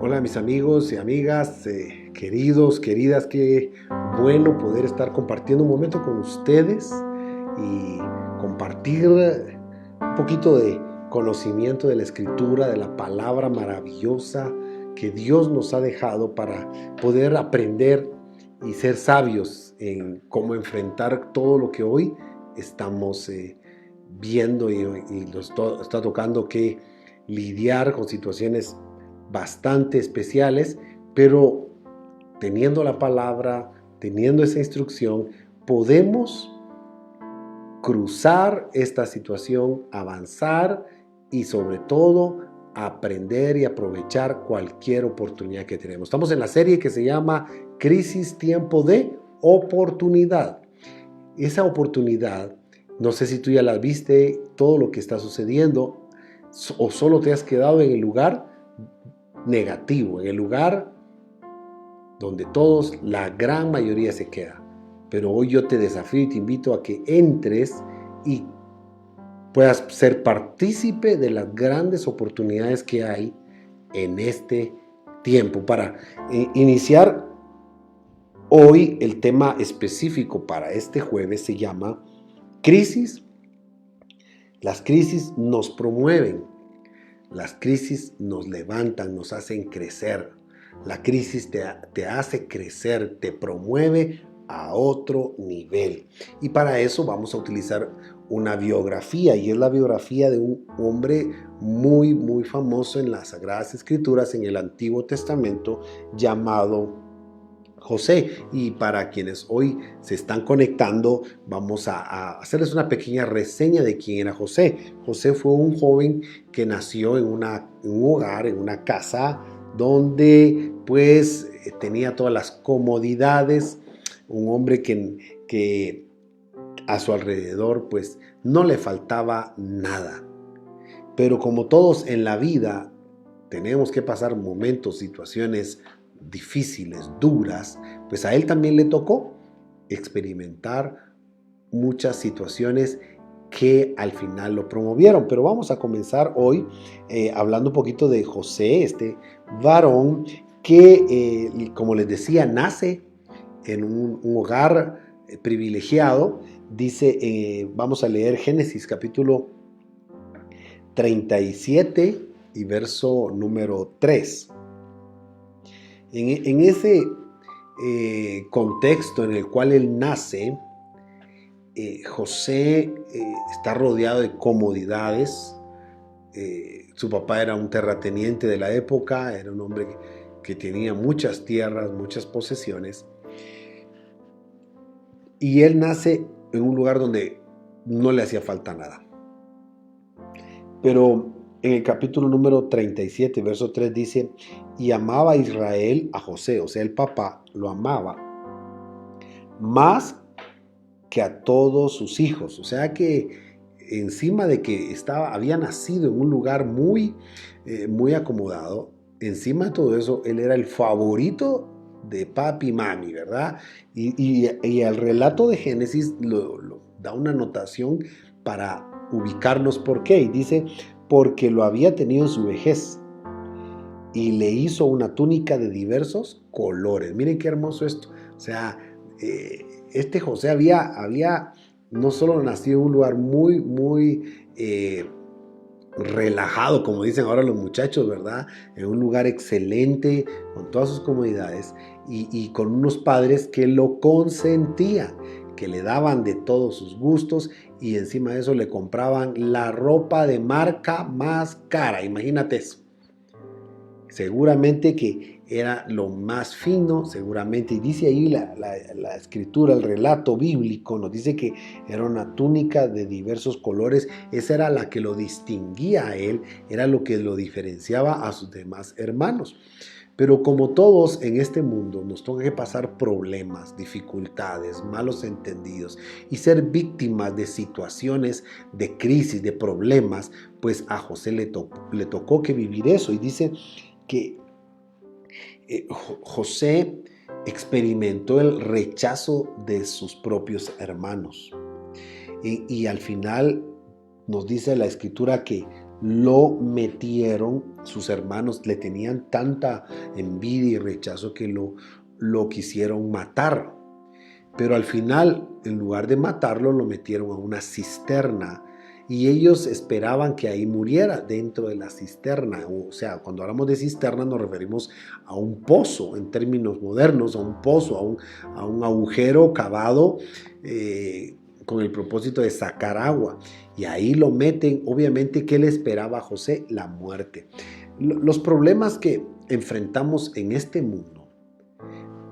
Hola mis amigos y amigas, queridos, queridas, qué bueno poder estar compartiendo un momento con ustedes y compartir un poquito de conocimiento de la Escritura, de la palabra maravillosa que Dios nos ha dejado para poder aprender y ser sabios en cómo enfrentar todo lo que hoy estamos viendo y nos está tocando que lidiar con situaciones bastante especiales, pero teniendo la palabra, teniendo esa instrucción, podemos cruzar esta situación, avanzar y sobre todo aprender y aprovechar cualquier oportunidad que tenemos. Estamos en la serie que se llama Crisis, tiempo de oportunidad. Esa oportunidad, no sé si tú ya la viste, todo lo que está sucediendo, o solo te has quedado en el lugar negativo, en el lugar donde todos, la gran mayoría se queda. Pero hoy yo te desafío y te invito a que entres y puedas ser partícipe de las grandes oportunidades que hay en este tiempo. Para iniciar hoy, el tema específico para este jueves se llama crisis. Las crisis nos promueven. Las crisis nos levantan, nos hacen crecer. La crisis te hace crecer, te promueve a otro nivel. Y para eso vamos a utilizar una biografía, y es la biografía de un hombre muy, muy famoso en las Sagradas Escrituras, en el Antiguo Testamento, llamado José. Y para quienes hoy se están conectando, vamos a hacerles una pequeña reseña de quién era José. José fue un joven que nació en un hogar, en una casa donde pues tenía todas las comodidades, un hombre que a su alrededor pues no le faltaba nada. Pero como todos en la vida tenemos que pasar momentos, situaciones difíciles, duras, pues a él también le tocó experimentar muchas situaciones que al final lo promovieron. Pero vamos a comenzar hoy hablando un poquito de José, este varón que, como les decía, nace en un hogar privilegiado. Dice, vamos a leer Génesis capítulo 37 y verso número 3. En ese contexto en el cual él nace, José está rodeado de comodidades. Su papá era un terrateniente de la época, era un hombre que tenía muchas tierras, muchas posesiones. Y él nace en un lugar donde no le hacía falta nada. Pero en el capítulo número 37, verso 3 dice, y amaba a Israel a José, o sea, el papá lo amaba más que a todos sus hijos. O sea que encima de que había nacido en un lugar muy acomodado, encima de todo eso, él era el favorito de papi y mami, ¿verdad? Y el relato de Génesis lo da una anotación para ubicarnos por qué. Y dice, porque lo había tenido en su vejez y le hizo una túnica de diversos colores. Miren qué hermoso esto. O sea, este José había no solo nacido en un lugar muy, muy relajado, como dicen ahora los muchachos, ¿verdad? En un lugar excelente, con todas sus comodidades y con unos padres que lo consentían, que le daban de todos sus gustos y encima de eso le compraban la ropa de marca más cara. Imagínate eso. Seguramente que era lo más fino, seguramente, y dice ahí la escritura, el relato bíblico, nos dice que era una túnica de diversos colores. Esa era la que lo distinguía a él, era lo que lo diferenciaba a sus demás hermanos. Pero como todos en este mundo nos toca que pasar problemas, dificultades, malos entendidos y ser víctimas de situaciones de crisis, de problemas, pues a José le tocó que vivir eso. Y dice que José experimentó el rechazo de sus propios hermanos. Y al final nos dice la escritura que lo metieron, sus hermanos le tenían tanta envidia y rechazo que lo quisieron matar. Pero al final, en lugar de matarlo, lo metieron a una cisterna y ellos esperaban que ahí muriera dentro de la cisterna. O sea, cuando hablamos de cisterna nos referimos a un pozo, en términos modernos, a un pozo, a un agujero cavado con el propósito de sacar agua. Y ahí lo meten. Obviamente, ¿qué le esperaba a José? La muerte. Los problemas que enfrentamos en este mundo,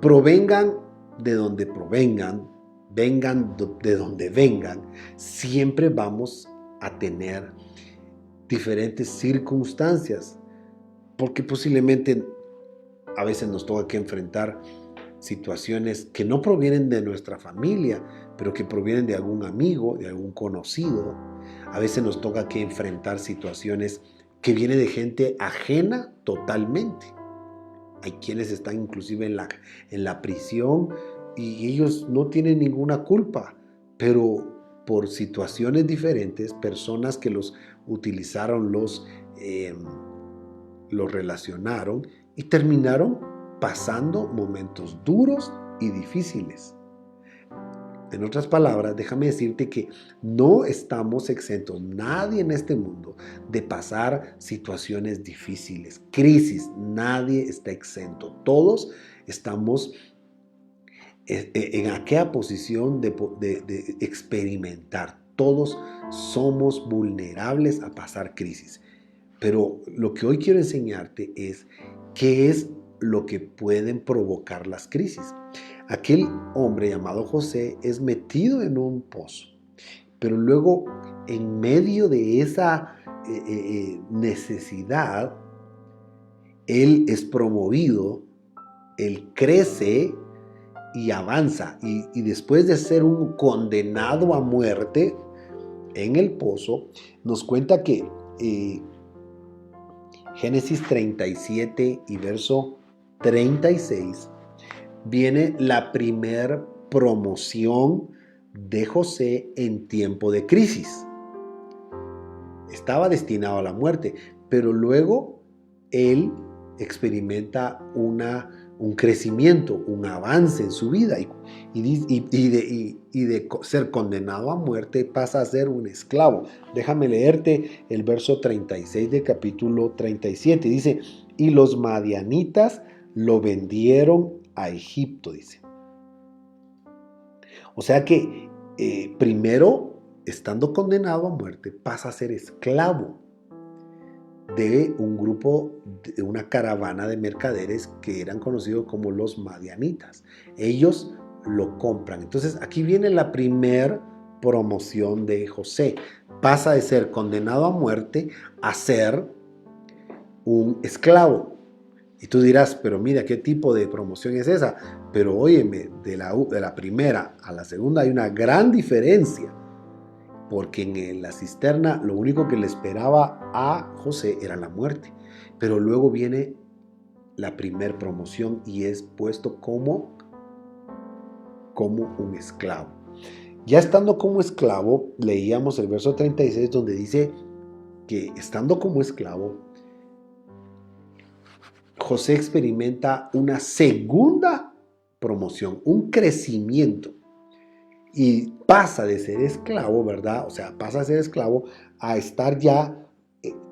provengan de donde provengan, vengan de donde vengan, siempre vamos a tener diferentes circunstancias, porque posiblemente a veces nos toca que enfrentar situaciones que no provienen de nuestra familia, pero que provienen de algún amigo, de algún conocido. A veces nos toca que enfrentar situaciones que vienen de gente ajena totalmente. Hay quienes están inclusive en la prisión y ellos no tienen ninguna culpa, pero por situaciones diferentes, personas que los utilizaron, los relacionaron y terminaron pasando momentos duros y difíciles. En otras palabras, déjame decirte que no estamos exentos, nadie en este mundo, de pasar situaciones difíciles, crisis. Nadie está exento. Todos estamos en aquella posición de experimentar. Todos somos vulnerables a pasar crisis. Pero lo que hoy quiero enseñarte es qué es lo que pueden provocar las crisis. Aquel hombre llamado José es metido en un pozo, pero luego en medio de esa necesidad, él es promovido, él crece y avanza. Y después de ser un condenado a muerte en el pozo, nos cuenta que Génesis 37 y verso 36, viene la primer promoción de José en tiempo de crisis. Estaba destinado a la muerte, pero luego él experimenta un crecimiento, un avance en su vida y de ser condenado a muerte pasa a ser un esclavo. Déjame leerte el verso 36 del capítulo 37. Dice, y los madianitas lo vendieron a Egipto, dice. O sea que primero, estando condenado a muerte, pasa a ser esclavo de un grupo, de una caravana de mercaderes que eran conocidos como los madianitas. Ellos lo compran. Entonces aquí viene la primer promoción de José. Pasa de ser condenado a muerte a ser un esclavo. Y tú dirás, pero mira, ¿qué tipo de promoción es esa? Pero óyeme, de la primera a la segunda hay una gran diferencia. Porque en la cisterna lo único que le esperaba a José era la muerte. Pero luego viene la primer promoción y es puesto como un esclavo. Ya estando como esclavo, leíamos el verso 36 donde dice que estando como esclavo, José experimenta una segunda promoción, un crecimiento. Y pasa de ser esclavo, ¿verdad? O sea, pasa a ser esclavo a estar ya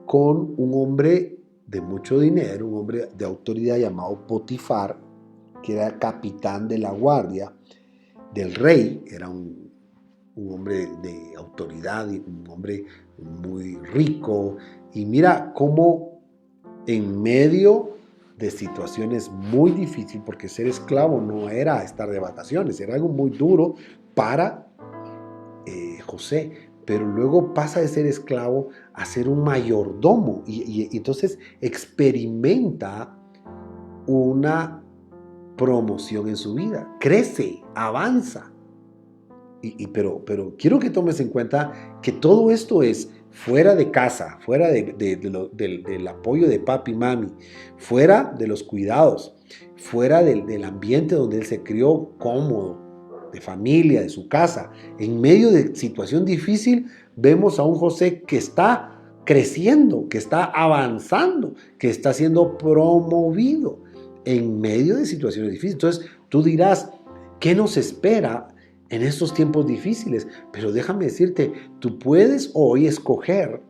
con un hombre de mucho dinero, un hombre de autoridad llamado Potifar, que era capitán de la guardia del rey. Era un hombre de autoridad, un hombre muy rico. Y mira cómo en medio de situaciones muy difíciles, porque ser esclavo no era estar de vacaciones, era algo muy duro para José, pero luego pasa de ser esclavo a ser un mayordomo y entonces experimenta una promoción en su vida, crece, avanza. Pero quiero que tomes en cuenta que todo esto es fuera de casa, fuera del apoyo de papi y mami, fuera de los cuidados, fuera del ambiente donde él se crió cómodo, de familia, de su casa. En medio de situación difícil, vemos a un José que está creciendo, que está avanzando, que está siendo promovido en medio de situaciones difíciles. Entonces tú dirás, ¿qué nos espera en estos tiempos difíciles? Pero déjame decirte, tú puedes hoy escoger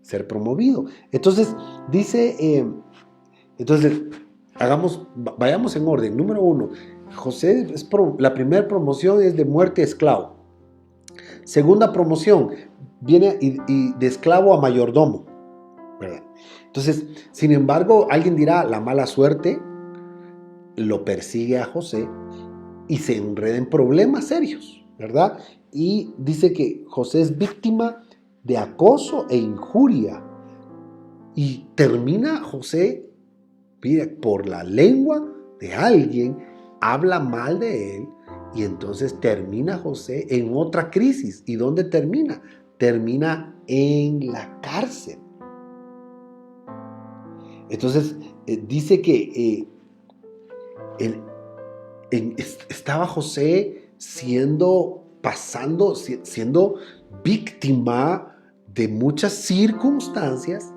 ser promovido. Entonces dice, vayamos en orden. Número 1, José, la primera promoción es de muerte a esclavo. Segunda promoción, viene y de esclavo a mayordomo, ¿verdad? Entonces, sin embargo, alguien dirá, la mala suerte lo persigue a José y se enreda en problemas serios, ¿verdad? Y dice que José es víctima de acoso e injuria. Y termina José, mira, por la lengua de alguien, habla mal de él, y entonces termina José en otra crisis. ¿Y dónde termina? Termina en la cárcel. Entonces dice que estaba José siendo víctima de muchas circunstancias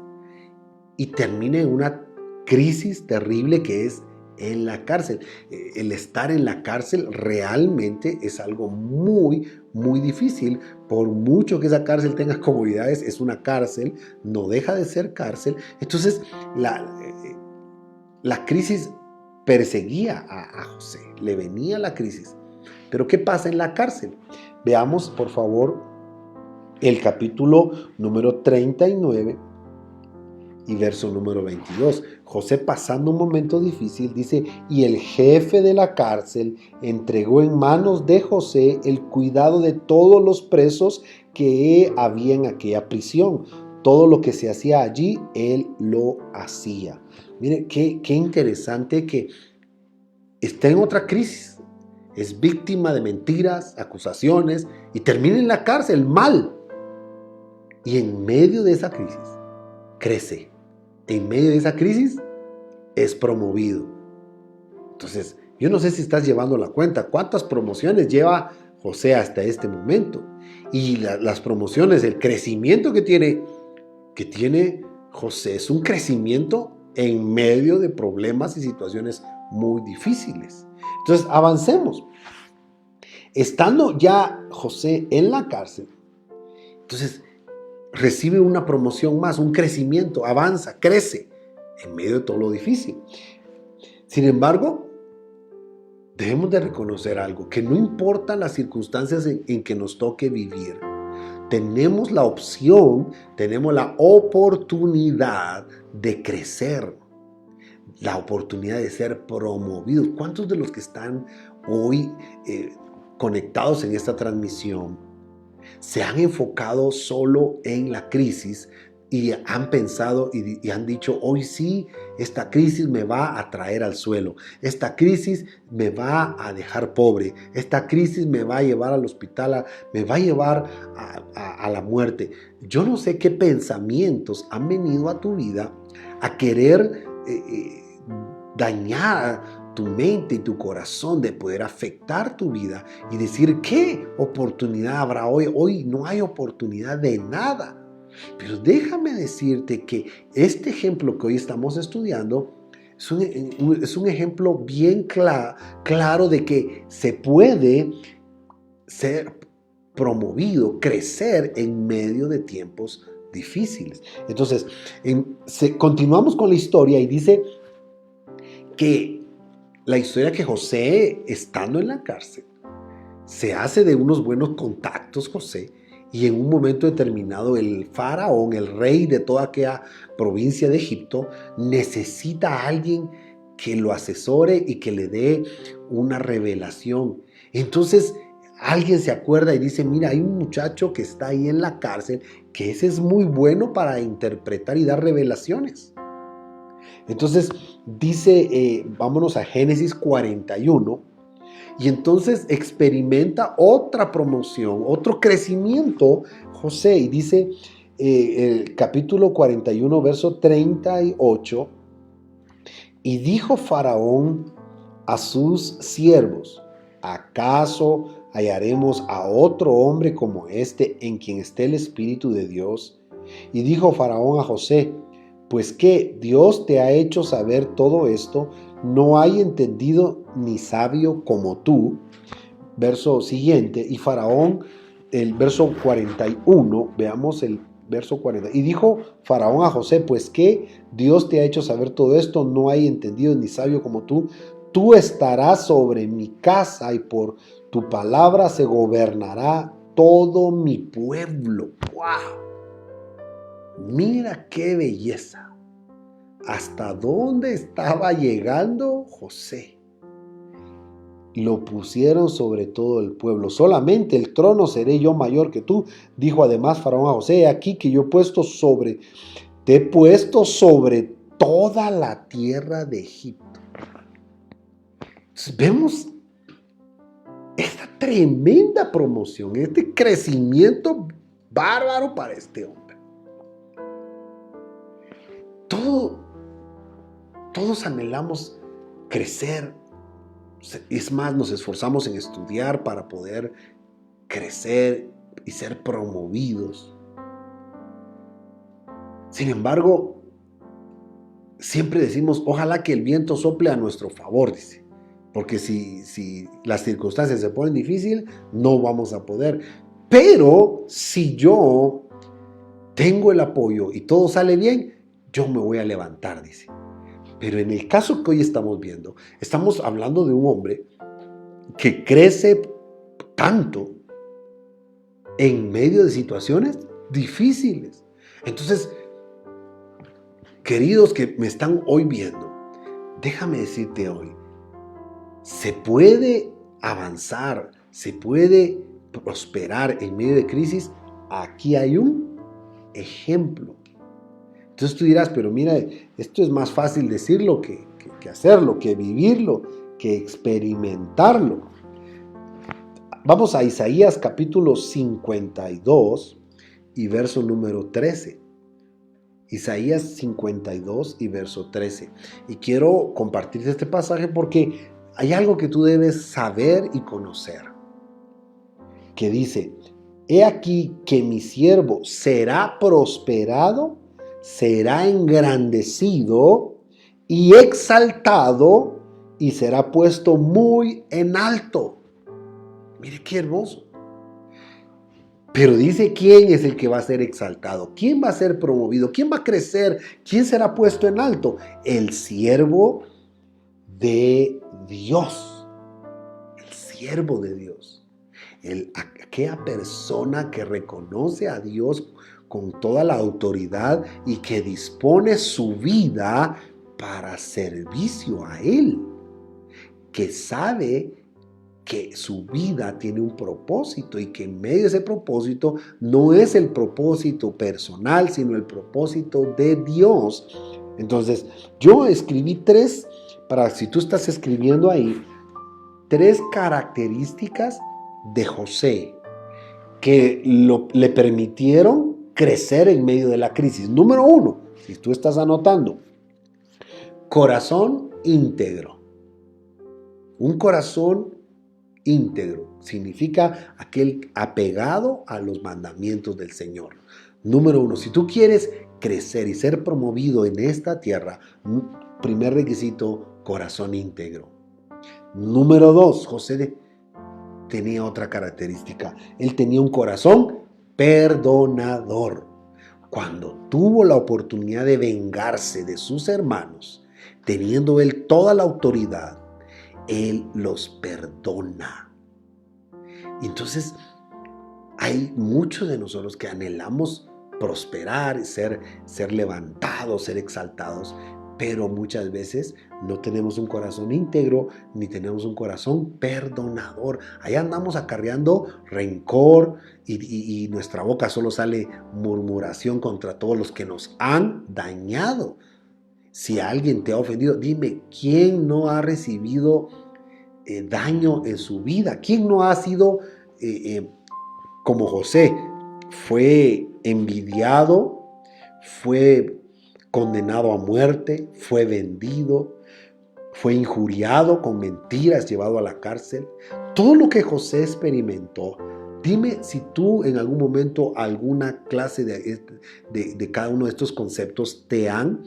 y termina en una crisis terrible que es en la cárcel. El estar en la cárcel realmente es algo muy, muy difícil. Por mucho que esa cárcel tenga comodidades, es una cárcel, no deja de ser cárcel. Entonces, la crisis perseguía a José, le venía la crisis. Pero ¿qué pasa en la cárcel? Veamos, por favor, el capítulo número 39 y verso número 22. José, pasando un momento difícil, dice, y el jefe de la cárcel entregó en manos de José el cuidado de todos los presos que había en aquella prisión. Todo lo que se hacía allí, él lo hacía. Mire, qué interesante que está en otra crisis. Es víctima de mentiras, acusaciones y termina en la cárcel mal. Y en medio de esa crisis, crece. En medio de esa crisis, es promovido. Entonces, yo no sé si estás llevando la cuenta. ¿Cuántas promociones lleva José hasta este momento? Y las promociones, el crecimiento que tiene José, es un crecimiento en medio de problemas y situaciones muy difíciles. Entonces, avancemos. Estando ya José en la cárcel, entonces recibe una promoción más, un crecimiento, avanza, crece en medio de todo lo difícil. Sin embargo, debemos de reconocer algo, que no importa las circunstancias en que nos toque vivir, tenemos la opción, tenemos la oportunidad de crecer, la oportunidad de ser promovidos. ¿Cuántos de los que están hoy conectados en esta transmisión se han enfocado solo en la crisis y han pensado y han dicho, hoy sí, esta crisis me va a traer al suelo, esta crisis me va a dejar pobre, esta crisis me va a llevar al hospital, me va a llevar a la muerte? Yo no sé qué pensamientos han venido a tu vida a querer dañar tu mente y tu corazón, de poder afectar tu vida y decir, ¿qué oportunidad habrá hoy? Hoy no hay oportunidad de nada. Pero déjame decirte que este ejemplo que hoy estamos estudiando es un ejemplo bien claro de que se puede ser promovido, crecer en medio de tiempos difíciles. Entonces, continuamos con la historia y dice que la historia que José, estando en la cárcel, se hace de unos buenos contactos José, y en un momento determinado el faraón, el rey de toda aquella provincia de Egipto, necesita a alguien que lo asesore y que le dé una revelación. Entonces alguien se acuerda y dice, mira, hay un muchacho que está ahí en la cárcel, que ese es muy bueno para interpretar y dar revelaciones. Entonces dice, vámonos a Génesis 41, y entonces experimenta otra promoción, otro crecimiento José, y dice el capítulo 41, verso 38, y dijo Faraón a sus siervos, ¿acaso hallaremos a otro hombre como este en quien esté el Espíritu de Dios? Y dijo Faraón a José: pues que Dios te ha hecho saber todo esto, no hay entendido ni sabio como tú. Verso siguiente, y Faraón, el verso 41, veamos el verso 40. Y dijo Faraón a José: pues que Dios te ha hecho saber todo esto, no hay entendido ni sabio como tú. Tú estarás sobre mi casa y por tu palabra se gobernará todo mi pueblo. ¡Wow! Mira qué belleza. ¿Hasta dónde estaba llegando José? Lo pusieron sobre todo el pueblo. Solamente el trono seré yo mayor que tú. Dijo además Faraón a José: he aquí que yo te he puesto sobre toda la tierra de Egipto. Entonces, vemos esta tremenda promoción, este crecimiento bárbaro para este hombre. Todos anhelamos crecer. Es más, nos esforzamos en estudiar para poder crecer y ser promovidos. Sin embargo, siempre decimos: ojalá que el viento sople a nuestro favor, dice. Porque si las circunstancias se ponen difíciles, no vamos a poder. Pero si yo tengo el apoyo y todo sale bien, yo me voy a levantar, dice. Pero en el caso que hoy estamos viendo, estamos hablando de un hombre que crece tanto en medio de situaciones difíciles. Entonces, queridos que me están hoy viendo, déjame decirte hoy, se puede avanzar, se puede prosperar en medio de crisis. Aquí hay un ejemplo. Entonces tú dirás: pero mira, esto es más fácil decirlo que hacerlo, que vivirlo, que experimentarlo. Vamos a Isaías capítulo 52 y verso número 13. Isaías 52 y verso 13. Y quiero compartirte este pasaje porque hay algo que tú debes saber y conocer. Que dice: he aquí que mi siervo será prosperado, será engrandecido y exaltado y será puesto muy en alto. Mire qué hermoso. Pero dice: ¿quién es el que va a ser exaltado? ¿Quién va a ser promovido? ¿Quién va a crecer? ¿Quién será puesto en alto? El siervo de Dios. El siervo de Dios. Aquella persona que reconoce a Dios con toda la autoridad y que dispone su vida para servicio a Él. Que sabe que su vida tiene un propósito y que en medio de ese propósito no es el propósito personal, sino el propósito de Dios. Entonces, yo escribí para si tú estás escribiendo ahí, 3 características de José que le permitieron crecer en medio de la crisis. Número 1, si tú estás anotando: corazón íntegro. Un corazón íntegro significa aquel apegado a los mandamientos del Señor. Número 1, si tú quieres crecer y ser promovido en esta tierra, primer requisito: corazón íntegro. Número 2, José tenía otra característica. Él tenía un corazón perdonador. Cuando tuvo la oportunidad de vengarse de sus hermanos, teniendo él toda la autoridad, él los perdona. Entonces, hay muchos de nosotros que anhelamos prosperar, ser levantados, ser exaltados, pero muchas veces no tenemos un corazón íntegro ni tenemos un corazón perdonador. Ahí andamos acarreando rencor y nuestra boca solo sale murmuración contra todos los que nos han dañado. Si alguien te ha ofendido, dime, ¿quién no ha recibido daño en su vida? ¿Quién no ha sido como José? Fue envidiado, fue condenado a muerte, fue vendido, fue injuriado con mentiras, llevado a la cárcel. Todo lo que José experimentó, Dime si tú en algún momento alguna clase de cada uno de estos conceptos te han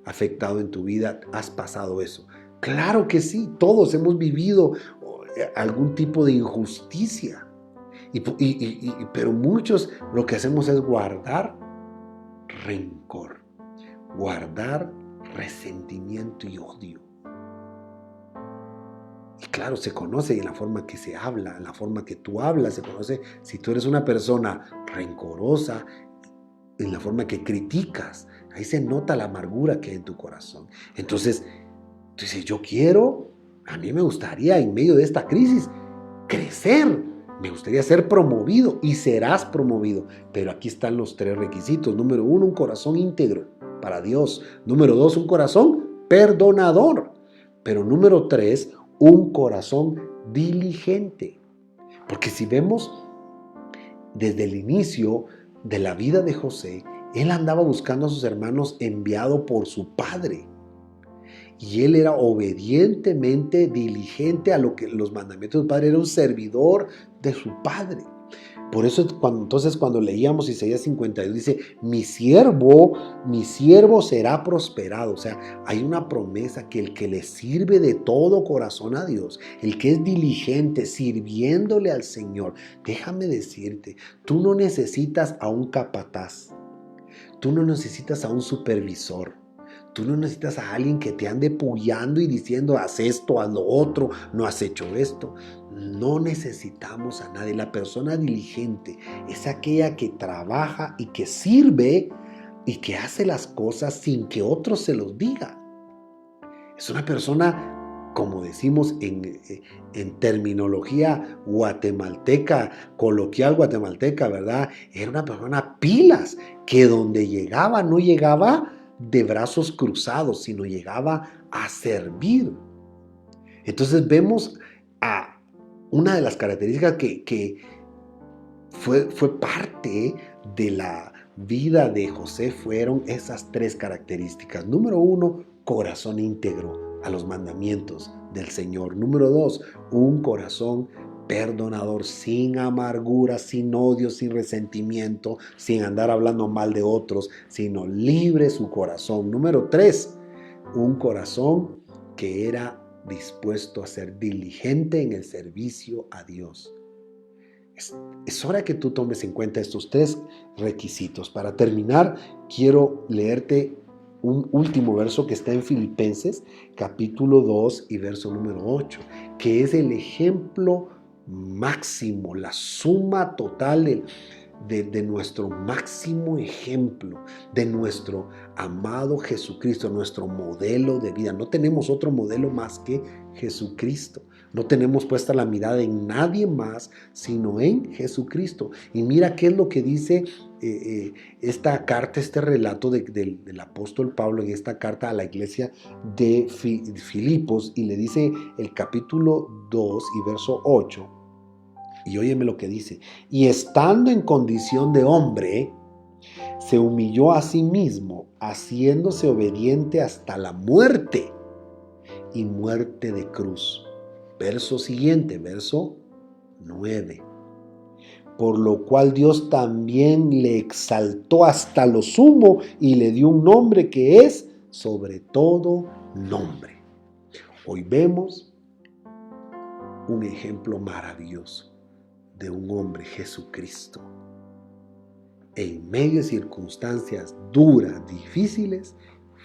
afectado en tu vida, has pasado eso. Claro que sí, todos hemos vivido algún tipo de injusticia, pero muchos lo que hacemos es guardar rencor, guardar resentimiento y odio. Y claro, se conoce en la forma que se habla, en la forma que tú hablas, se conoce si tú eres una persona rencorosa, en la forma que criticas. Ahí se nota la amargura que hay en tu corazón. Entonces, tú dices, a mí me gustaría en medio de esta crisis crecer. Me gustaría ser promovido y serás promovido. Pero aquí están los 3 requisitos. Número 1, un corazón íntegro para Dios. Número 2, un corazón perdonador. Pero número 3, un corazón diligente. Porque si vemos desde el inicio de la vida de José, él andaba buscando a sus hermanos enviado por su padre. Y él era obedientemente diligente a lo que los mandamientos del padre, era un servidor de su padre. Por eso entonces cuando leíamos Isaías 52 dice, mi siervo será prosperado. O sea, hay una promesa que el que le sirve de todo corazón a Dios, el que es diligente sirviéndole al Señor, déjame decirte, tú no necesitas a un capataz, tú no necesitas a un supervisor. Tú no necesitas a alguien que te ande puyando y diciendo, haz esto, haz lo otro, no has hecho esto. No necesitamos a nadie. La persona diligente es aquella que trabaja y que sirve y que hace las cosas sin que otros se los diga. Es una persona, como decimos en terminología guatemalteca, coloquial guatemalteca, ¿verdad? Era una persona pilas, que donde llegaba no llegaba de brazos cruzados, sino llegaba a servir. Entonces vemos a una de las características que fue parte de la vida de José, fueron esas 3 características. Número 1, corazón íntegro a los mandamientos del Señor. Número 2, un corazón perdonador, sin amargura, sin odio, sin resentimiento, sin andar hablando mal de otros, sino libre su corazón. Número 3, un corazón que era dispuesto a ser diligente en el servicio a Dios. Es hora que tú tomes en cuenta estos 3 requisitos. Para terminar, quiero leerte un último verso que está en Filipenses, capítulo 2 y verso número 8, que es el ejemplo máximo, la suma total de nuestro máximo ejemplo, de nuestro amado Jesucristo, nuestro modelo de vida. No tenemos otro modelo más que Jesucristo. No tenemos puesta la mirada en nadie más, sino en Jesucristo. Y mira qué es lo que dice esta carta, este relato del apóstol Pablo en esta carta a la iglesia de Filipos, y le dice el capítulo 2 y verso 8. Y óyeme lo que dice. Y estando en condición de hombre, se humilló a sí mismo, haciéndose obediente hasta la muerte, y muerte de cruz. Verso siguiente, verso 9. Por lo cual Dios también le exaltó hasta lo sumo y le dio un nombre que es sobre todo nombre. Hoy vemos un ejemplo maravilloso de un hombre, Jesucristo. En medio de circunstancias duras, difíciles,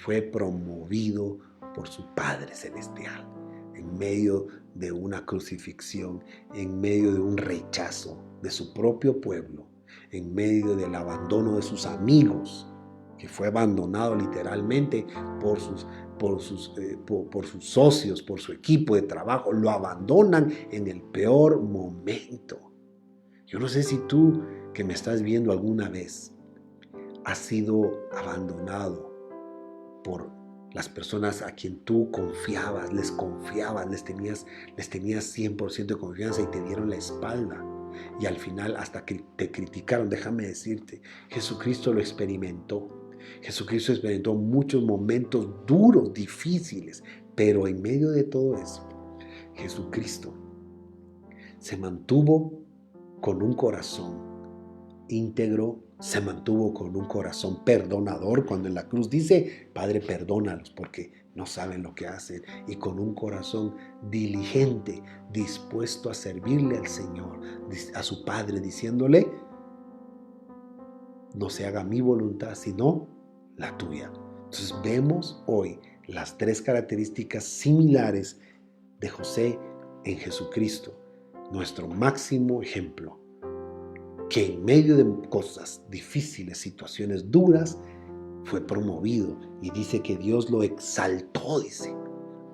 fue promovido por su Padre Celestial. En medio de una crucifixión, en medio de un rechazo de su propio pueblo, en medio del abandono de sus amigos, que fue abandonado literalmente por sus socios, por su equipo de trabajo, lo abandonan en el peor momento. Yo no sé si tú, que me estás viendo alguna vez, has sido abandonado por las personas a quien tú confiabas, les tenías 100% de confianza y te dieron la espalda. Y al final hasta que te criticaron. Déjame decirte, Jesucristo lo experimentó. Jesucristo experimentó muchos momentos duros, difíciles, pero en medio de todo eso, Jesucristo se mantuvo con un corazón íntegro, se mantuvo con un corazón perdonador, cuando en la cruz dice, Padre, perdónalos porque no saben lo que hacen, y con un corazón diligente, dispuesto a servirle al Señor, a su Padre, diciéndole, no se haga mi voluntad, sino la tuya. Entonces vemos hoy las tres características similares de José en Jesucristo, nuestro máximo ejemplo, que en medio de cosas difíciles, situaciones duras, fue promovido, y dice que Dios lo exaltó, dice,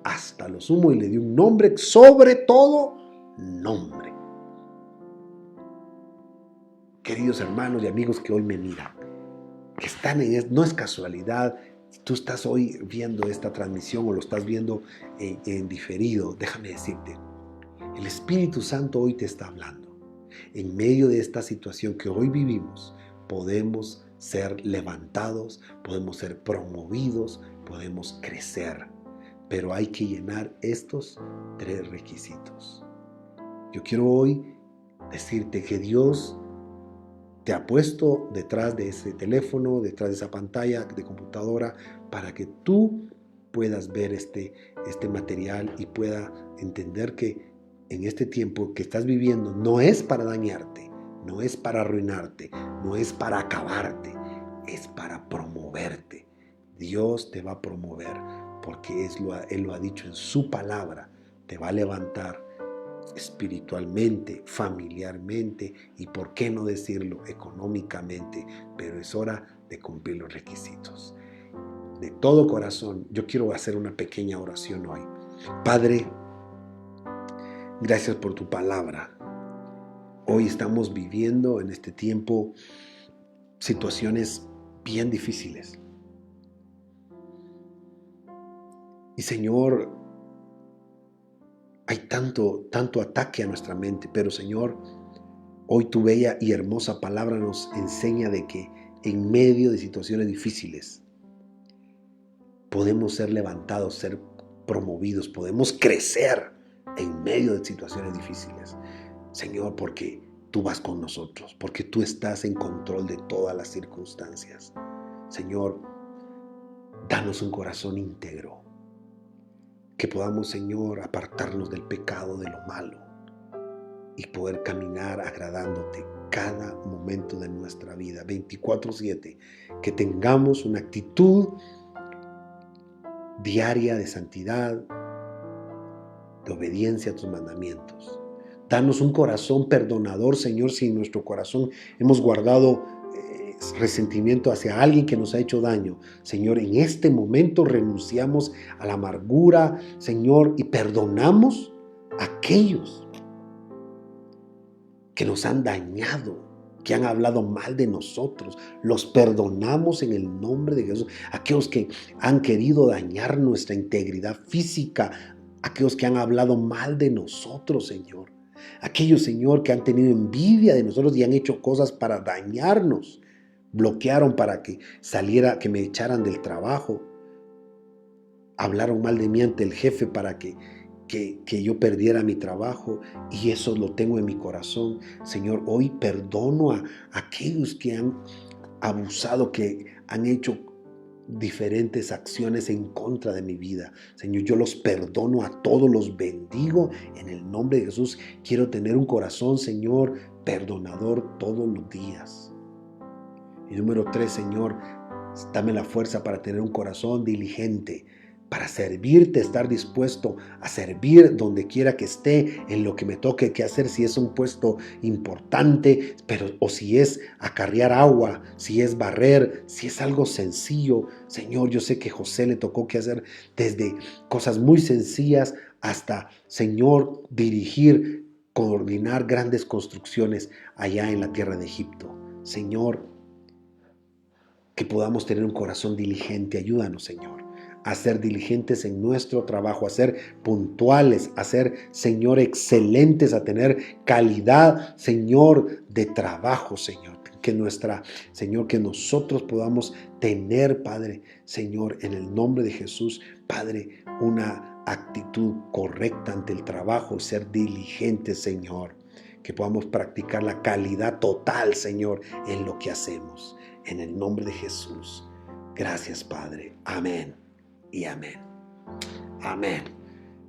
hasta lo sumo, y le dio un nombre sobre todo nombre. Queridos hermanos y amigos que hoy me miran, que están no es casualidad, tú estás hoy viendo esta transmisión o lo estás viendo en diferido, déjame decirte, el Espíritu Santo hoy te está hablando. En medio de esta situación que hoy vivimos, podemos ser levantados, podemos ser promovidos, podemos crecer, pero hay que llenar estos tres requisitos. Yo quiero hoy decirte que Dios te ha puesto detrás de ese teléfono, detrás de esa pantalla de computadora, para que tú puedas ver este material y pueda entender que en este tiempo que estás viviendo no es para dañarte, no es para arruinarte, no es para acabarte, es para promoverte. Dios te va a promover porque Él lo ha dicho en su palabra, te va a levantar espiritualmente, familiarmente y, por qué no decirlo, económicamente, pero es hora de cumplir los requisitos. De todo corazón, yo quiero hacer una pequeña oración hoy. Padre, gracias por tu palabra. Hoy estamos viviendo en este tiempo situaciones bien difíciles. Y Señor, hay tanto ataque a nuestra mente, pero Señor, hoy tu bella y hermosa palabra nos enseña de que en medio de situaciones difíciles podemos ser levantados, ser promovidos, podemos crecer en medio de situaciones difíciles. Señor, porque tú vas con nosotros, porque tú estás en control de todas las circunstancias. Señor, danos un corazón íntegro, que podamos, Señor, apartarnos del pecado, de lo malo, y poder caminar agradándote cada momento de nuestra vida, 24/7, que tengamos una actitud diaria de santidad, de obediencia a tus mandamientos. Danos un corazón perdonador, Señor, si en nuestro corazón hemos guardado resentimiento hacia alguien que nos ha hecho daño. Señor, en este momento renunciamos a la amargura, Señor, y perdonamos a aquellos que nos han dañado, que han hablado mal de nosotros. Los perdonamos en el nombre de Jesús. Aquellos que han querido dañar nuestra integridad física, aquellos que han hablado mal de nosotros, Señor. Aquellos, Señor, que han tenido envidia de nosotros y han hecho cosas para dañarnos. Bloquearon para que me echaran del trabajo. Hablaron mal de mí ante el jefe para que yo perdiera mi trabajo, y eso lo tengo en mi corazón. Señor, hoy perdono a aquellos que han abusado, que han hecho diferentes acciones en contra de mi vida. Señor, yo los perdono a todos, los bendigo en el nombre de Jesús. Quiero tener un corazón, Señor, perdonador todos los días. Y número 3, Señor, dame la fuerza para tener un corazón diligente, para servirte, estar dispuesto a servir donde quiera que esté, en lo que me toque que hacer, si es un puesto importante, o si es acarrear agua, si es barrer, si es algo sencillo. Señor, yo sé que a José le tocó que hacer desde cosas muy sencillas hasta, Señor, dirigir, coordinar grandes construcciones allá en la tierra de Egipto. Señor, que podamos tener un corazón diligente. Ayúdanos, Señor, a ser diligentes en nuestro trabajo, a ser puntuales, a ser, Señor, excelentes, a tener calidad, Señor, de trabajo, Señor. Señor, que nosotros podamos tener, Padre, Señor, en el nombre de Jesús, Padre, una actitud correcta ante el trabajo, ser diligentes, Señor. que podamos practicar la calidad total, Señor, en lo que hacemos. En el nombre de Jesús. Gracias, Padre. Amén y amén. Amén.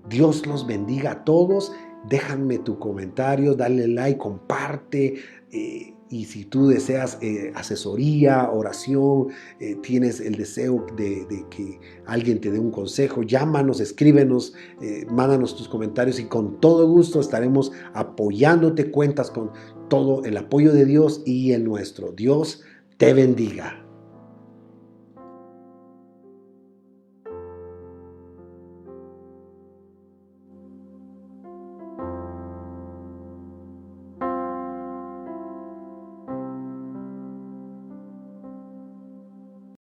Dios los bendiga a todos. Déjame tu comentario, dale like, comparte. Y si tú deseas asesoría, oración, tienes el deseo de que alguien te dé un consejo, llámanos, escríbenos, mándanos tus comentarios y con todo gusto estaremos apoyándote. Cuentas con todo el apoyo de Dios y el nuestro. Dios te bendiga.